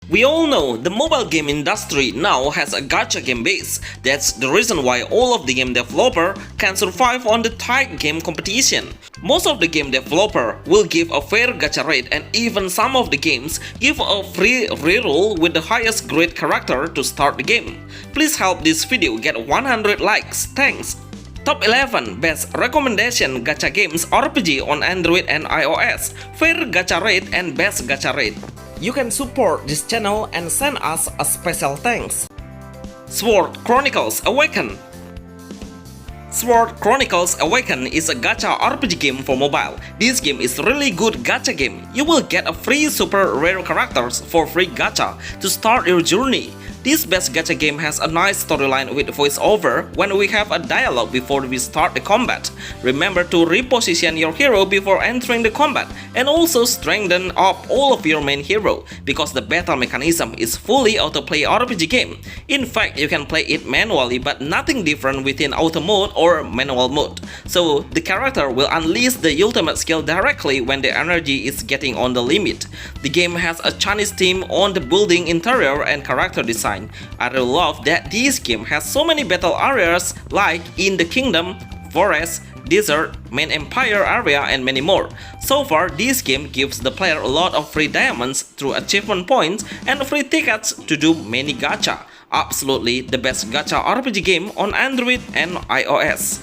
We all know the mobile game industry now has a gacha game base. That's the reason why all of the game developer can survive on the tight game competition. Most of the game developer will give a fair gacha rate, and even some of the games give a free reroll with the highest grade character to start the game. Please help this video get 100 likes. Thanks. Top 11 Best Recommendation Gacha Games RPG on Android and iOS. Fair gacha rate and best gacha rate. You can support this channel and send us a special thanks. Sword Chronicles Awaken. Sword Chronicles Awaken is a gacha RPG game for mobile. This game is really good gacha game. You will get a free super rare characters for free gacha to start your journey. This best gacha game has a nice storyline with voiceover when we have a dialogue before we start the combat. Remember to reposition your hero before entering the combat, and also strengthen up all of your main hero, because the battle mechanism is fully autoplay RPG game. In fact, you can play it manually, but nothing different within auto mode or manual mode. So the character will unleash the ultimate skill directly when the energy is getting on the limit. The game has a Chinese theme on the building interior and character design. I really love that this game has so many battle areas like in the kingdom, forest, desert, main empire area, and many more. So far, this game gives the player a lot of free diamonds through achievement points and free tickets to do many gacha. Absolutely the best gacha RPG game on Android and iOS.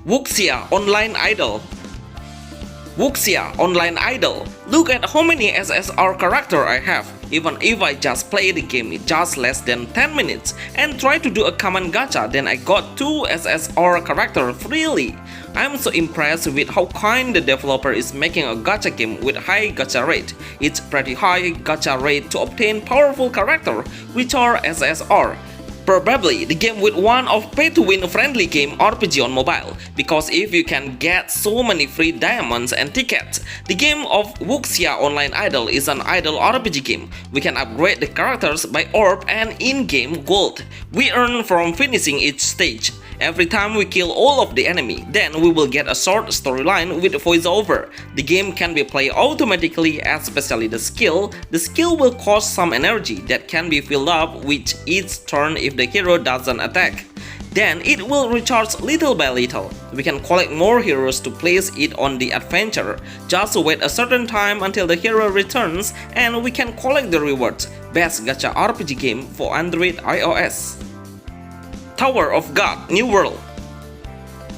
Wuxia Online Idol. Wuxia Online Idol. Look at how many SSR character I have. Even if I just play the game in just less than 10 minutes and try to do a common gacha, then I got 2 SSR character freely. I'm so impressed with how kind the developer is making a gacha game with high gacha rate. It's pretty high gacha rate to obtain powerful character, which are SSR. Probably the game with one of pay-to-win friendly game RPG on mobile, because if you can get so many free diamonds and tickets. The game of Wuxia Online Idol is an idol RPG game. We can upgrade the characters by orb and in-game gold we earn from finishing each stage. Every time we kill all of the enemy, then we will get a short storyline with voiceover. The game can be played automatically, especially the skill. The skill will cost some energy that can be filled up with each turn if the hero doesn't attack. Then it will recharge little by little. We can collect more heroes to place it on the adventure. Just wait a certain time until the hero returns and we can collect the rewards. Best gacha RPG game for Android iOS. Tower of God New World.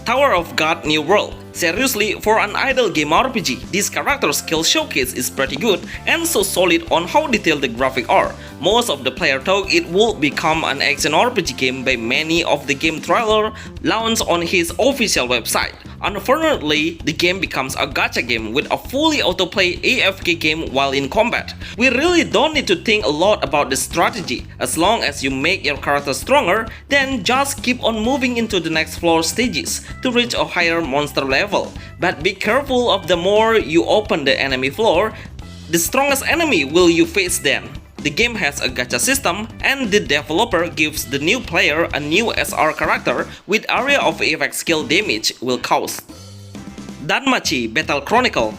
Tower of God New World. Seriously, for an idle game RPG, this character skill showcase is pretty good and so solid on how detailed the graphics are. Most of the player thought it would become an action RPG game by many of the game trailer launched on his official website. Unfortunately, the game becomes a gacha game with a fully autoplay AFK game while in combat. We really don't need to think a lot about the strategy. As long as you make your character stronger, then just keep on moving into the next floor stages to reach a higher monster level. But be careful of the more you open the enemy floor, the strongest enemy will you face then. The game has a gacha system, and the developer gives the new player a new SR character with area of effect skill damage will cause. Danmachi Battle Chronicle.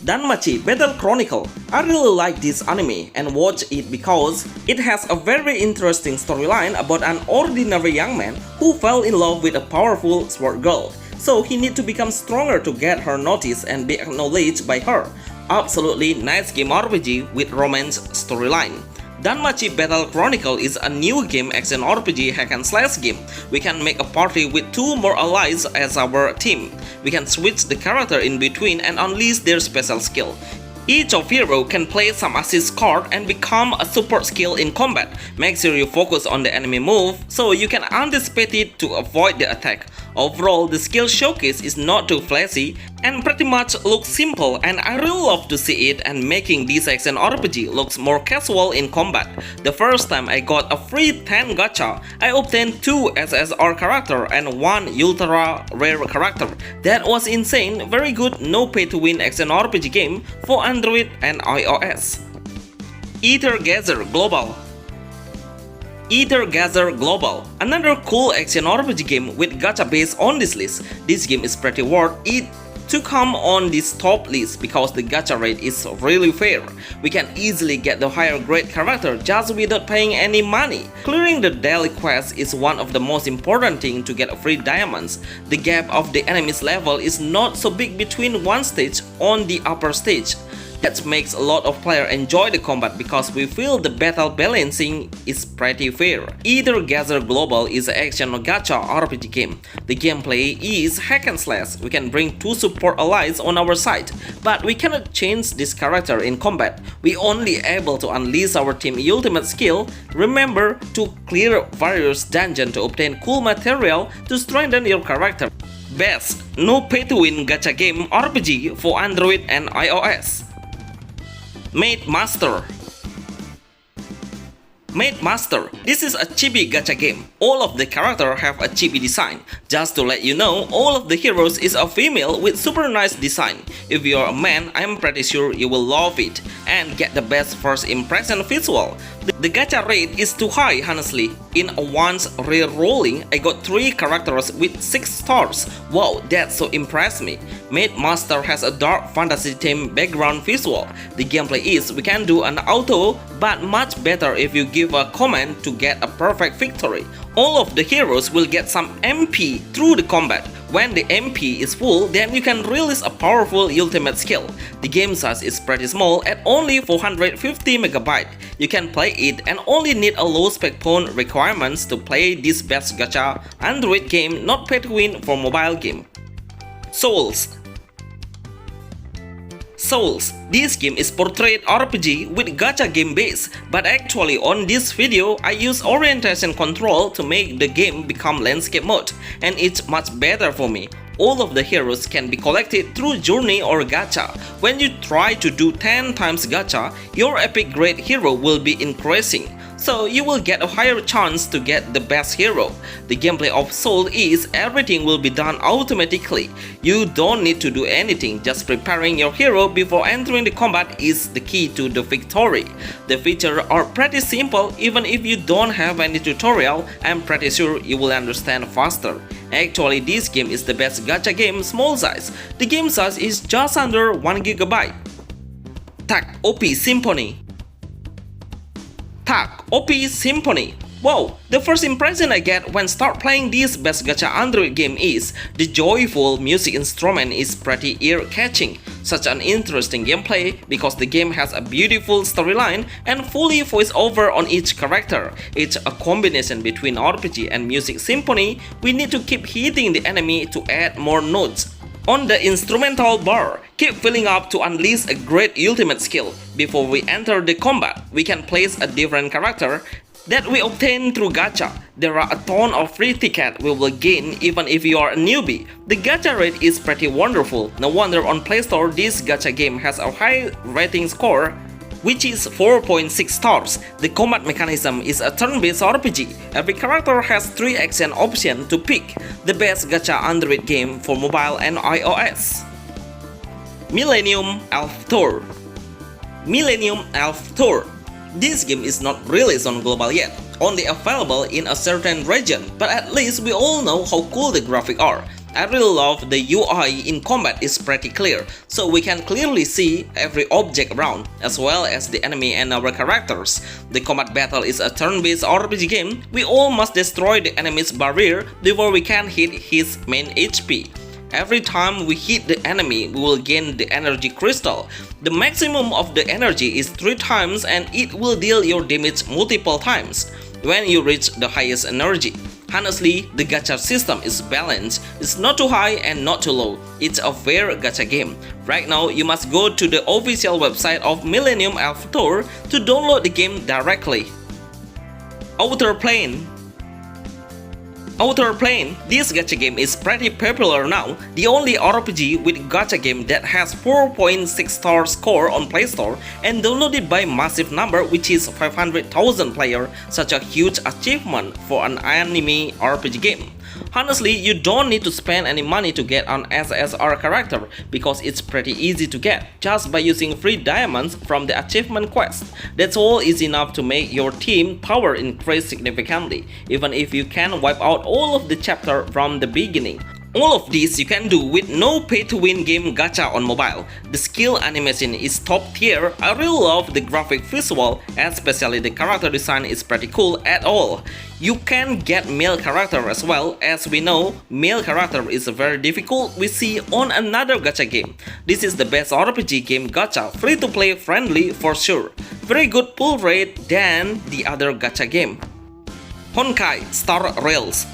Danmachi Battle Chronicle. I really like this anime and watch it because it has a very interesting storyline about an ordinary young man who fell in love with a powerful sword girl. So he needs to become stronger to get her noticed and be acknowledged by her. Absolutely nice game RPG with romance storyline. Danmachi Battle Chronicle is a new game action RPG hack and slash game. We can make a party with 2 more allies as our team. We can switch the character in between and unleash their special skill. Each of hero can play some assist card and become a support skill in combat. Make sure you focus on the enemy move so you can anticipate it to avoid the attack. Overall, the skill showcase is not too flashy and pretty much looks simple, and I really love to see it and making this action RPG looks more casual in combat. The first time I got a free 10 gacha, I obtained 2 SSR character and 1 ultra rare character. That was insane. Very good no pay to win action RPG game for Android and iOS. Aether Global. Aether Global, another cool action RPG game with gacha based on this list. This game is pretty worth it to come on this top list because the gacha rate is really fair. We can easily get the higher grade character just without paying any money. Clearing the daily quest is one of the most important things to get free diamonds. The gap of the enemy's level is not so big between one stage on the upper stage. That makes a lot of players enjoy the combat because we feel the battle balancing is pretty fair. Either Gather Global is an action or gacha RPG game. The gameplay is hack and slash. We can bring 2 support allies on our side, but we cannot change this character in combat. We only able to unleash our team ultimate skill. Remember to clear various dungeons to obtain cool material to strengthen your character. Best no pay to win gacha game RPG for Android and iOS. Maid Master. Maid Master. This is a chibi gacha game. All of the characters have a chibi design. Just to let you know, all of the heroes is a female with super nice design. If you're a man, I'm pretty sure you will love it and get the best first impression visual. The gacha rate is too high honestly. In once re-rolling, I got 3 characters with 6 stars. Wow, that so impressed me. Maid Master has a dark fantasy theme background visual. The gameplay is we can do an auto, but much better if you give a command to get a perfect victory. All of the heroes will get some MP through the combat. When the MP is full, then you can release a powerful ultimate skill. The game size is pretty small at only 450 MB. You can play it and only need a low spec phone requirements to play this best gacha Android game, not pay to win for mobile game. Souls. Souls. This game is portrait RPG with gacha game base, but actually on this video I use orientation control to make the game become landscape mode, and it's much better for me. All of the heroes can be collected through journey or gacha. When you try to do 10 times gacha, your epic grade hero will be increasing, so you will get a higher chance to get the best hero. The gameplay of Soul is everything will be done automatically. You don't need to do anything, just preparing your hero before entering the combat is the key to the victory. The features are pretty simple. Even if you don't have any tutorial, I'm pretty sure you will understand faster. Actually, this game is the best gacha game small size. The game size is just under 1 GB. Tag OP Symphony. Tag OP Symphony. Wow, the first impression I get when start playing this best gacha Android game is the joyful music instrument is pretty ear-catching. Such an interesting gameplay because the game has a beautiful storyline and fully voice-over on each character. It's a combination between RPG and music symphony. We need to keep hitting the enemy to add more notes. On the instrumental bar, keep filling up to unleash a great ultimate skill. Before we enter the combat, we can place a different character that we obtain through gacha. There are a ton of free tickets we will gain even if you are a newbie. The gacha rate is pretty wonderful. No wonder on Play Store this gacha game has a high rating score, which is 4.6 stars. The combat mechanism is a turn-based RPG. Every character has 3 action options to pick. The best gacha Android game for mobile and iOS. Millennium Elf Tour. Millennium Elf Tour. This game is not released on global yet, only available in a certain region, but at least we all know how cool the graphics are. I really love the UI in combat is pretty clear, so we can clearly see every object around, as well as the enemy and our characters. The combat battle is a turn-based RPG game. We all must destroy the enemy's barrier before we can hit his main HP. Every time we hit the enemy, we will gain the energy crystal. The maximum of the energy is 3 times and it will deal your damage multiple times when you reach the highest energy. Honestly, the gacha system is balanced. It's not too high and not too low. It's a fair gacha game. Right now, you must go to the official website of Millennium Elf Tour to download the game directly. Outerplane. Outerplane. This gacha game is pretty popular now. The only RPG with gacha game that has 4.6 star score on Play Store and downloaded by massive number, which is 500,000 players. Such a huge achievement for an anime RPG game. Honestly, you don't need to spend any money to get an SSR character because it's pretty easy to get just by using free diamonds from the achievement quest. That's all is enough to make your team power increase significantly, even if you can wipe out all of the chapter from the beginning. All of this you can do with no pay-to-win game gacha on mobile. The skill animation is top tier. I really love the graphic visual, especially the character design is pretty cool at all. You can get male character as well. As we know, male character is very difficult we see on another gacha game. This is the best RPG game gacha, free to play, friendly for sure. Very good pull rate than the other gacha game. Honkai Star Rails.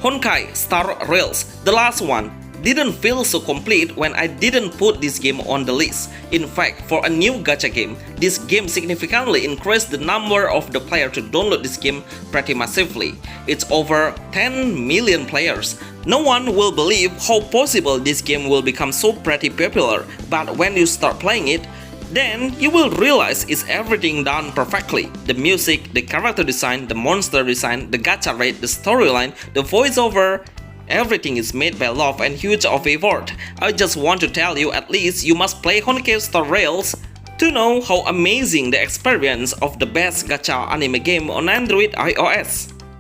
Honkai Star Rails, the last one, didn't feel so complete when I didn't put this game on the list. In fact, for a new gacha game, this game significantly increased the number of the players to download this game pretty massively. It's over 10 million players. No one will believe how possible this game will become so pretty popular, but when you start playing it, then you will realize it's everything done perfectly. The music, the character design, the monster design, the gacha rate, the storyline, the voiceover, everything is made by love and huge of effort. I just want to tell you, at least you must play Honkai Star Rails to know how amazing the experience of the best gacha anime game on Android iOS.